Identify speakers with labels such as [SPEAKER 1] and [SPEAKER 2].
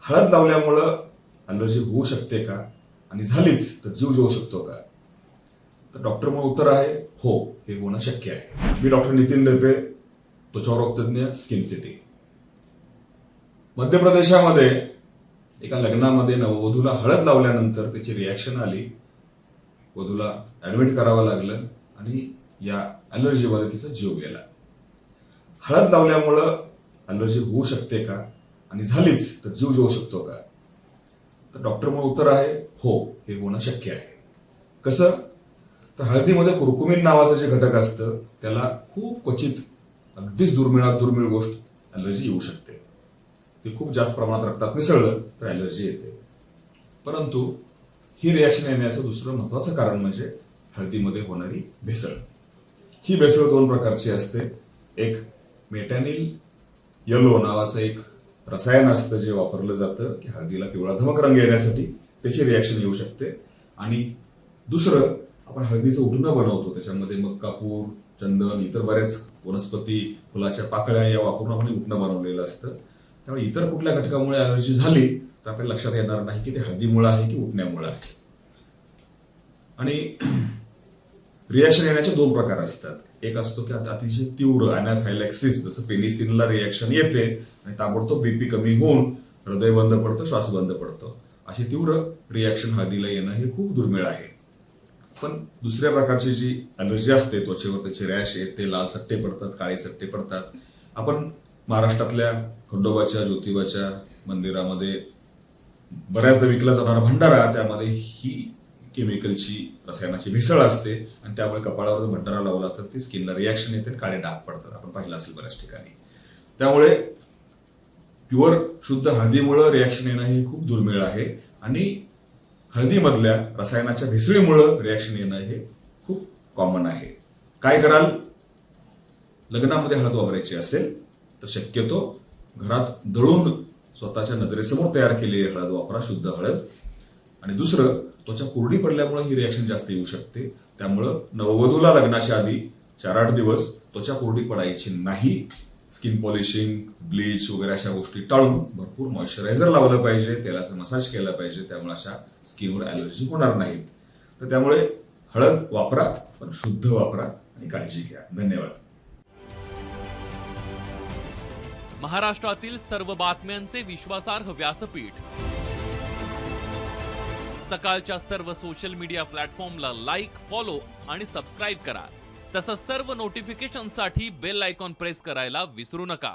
[SPEAKER 1] हळद लावल्यामुळं ॲलर्जी होऊ शकते का, आणि झालीच तर जीव जाऊ शकतो का? तर डॉक्टर मग उत्तर आहे हो, हे होणं शक्य आहे. मी डॉक्टर नितीन लेपे, त्वचारोग तज्ञ, स्किन सिटी. मध्य प्रदेशामध्ये एका लग्नामध्ये नववधूला हळद लावल्यानंतर त्याची रिॲक्शन आली. वधूला ऍडमिट करावं लागलं आणि या ॲलर्जीमध्ये तिचा जीव गेला. हळद लावल्यामुळं ॲलर्जी होऊ शकते का, आणि झालीच तर जीव जाऊ शकतो का? तर डॉक्टर मग उत्तर आहे हो, हे होणं शक्य आहे. कसं? तर हळदीमध्ये कुर्कुमिन नावाचं जे घटक असतं त्याला खूप क्वचित, अगदीच दुर्मिळात दुर्मिळ गोष्ट ॲलर्जी येऊ शकते. ते खूप जास्त प्रमाणात रक्तात मिसळलं तर ॲलर्जी येते. परंतु ही रिॲक्शन येण्याचं दुसरं महत्वाचं कारण म्हणजे हळदीमध्ये होणारी भेसळ. ही भेसळ दोन प्रकारची असते. एक मेटॅनिल येलो नावाचं एक रसायन असतं जे वापरलं जातं की हळदीला पिवळा धमक रंग येण्यासाठी, त्याची रिॲक्शन येऊ शकते. आणि दुसरं, आपण हळदीचं उटणं बनवतो, त्याच्यामध्ये मग कापूर, चंदन, इतर बऱ्याच वनस्पती, फुलाच्या पाकळ्या या वापरून आपण उटणं बनवलेलं असतं. त्यामुळे इतर कुठल्या घटकामुळे ॲलर्जी झाली तर आपल्याला लक्षात येणार नाही की ते हळदीमुळे आहे की उटण्यामुळे आहे. आणि रिॲक्शन येण्याचे दोन प्रकार असतात. एक असतो की आता अतिशय तीव्र अनाफायलॅक्सिस, जसं पेनिसिनला रिॲक्शन येते आणि ताबडतोब बीपी कमी होऊन हृदय बंद पडतं, श्वास बंद पडतो. अशी तीव्र रिॲक्शन हळदीला येणं हे खूप दुर्मिळ आहे. पण दुसऱ्या प्रकारची जी ॲलर्जी असते, त्वचेवर त्याचे रॅश आहेत, ते लाल चट्टे पडतात, काळे चट्टे पडतात. आपण महाराष्ट्रातल्या खंडोबाच्या, ज्योतिबाच्या मंदिरामध्ये बऱ्याचदा विकला जाणारा भंडारा, त्यामध्ये ही केमिकलची, रसायनाची भेसळ असते आणि त्यामुळे कपाळावर भंडारा लावला तर ती स्किनला रिॲक्शन येते, काळे डाग पडतात. आपण पाहिलं असेल बऱ्याच ठिकाणी. त्यामुळे प्युअर शुद्ध हळदीमुळे रिॲक्शन येणं हे खूप दुर्मिळ आहे आणि हळदीमधल्या रसायनाच्या भेसळीमुळे रिॲक्शन येणं हे खूप कॉमन आहे. काय कराल? लग्नामध्ये हळद वापरायची असेल तर शक्यतो घरात दळून स्वतःच्या नजरेसमोर तयार केलेली हळद वापरा, शुद्ध हळद. आणि दुसरं, त्वचा कोरडी पडल्यामुळे ही रिॲक्शन जास्त येऊ शकते. त्यामुळं नववधूला लग्नाच्या आधी 4-8 दिवस त्वचा कोरडी पडायची नाही. स्किन पॉलिशिंग, ब्लीच वगैरे अशा गोष्टी टाळून भरपूर मॉइश्चरायझर लावलं पाहिजे, तेलाचा मसाज केला पाहिजे. त्यामुळे अशा स्किनवर ॲलर्जी होणार नाहीत. तर त्यामुळे हळद वापरा, पण शुद्ध वापरा आणि काळजी घ्या. धन्यवाद.
[SPEAKER 2] महाराष्ट्रातील सर्व बातम्यांचे विश्वासार्ह व्यासपीठ, सकाळच्या सर्व सोशल मीडिया प्लॅटफॉर्मला लाईक, फॉलो आणि सबस्क्राईब करा. तसंच सर्व नोटिफिकेशनसाठी बेल आयकॉन प्रेस करायला विसरू नका.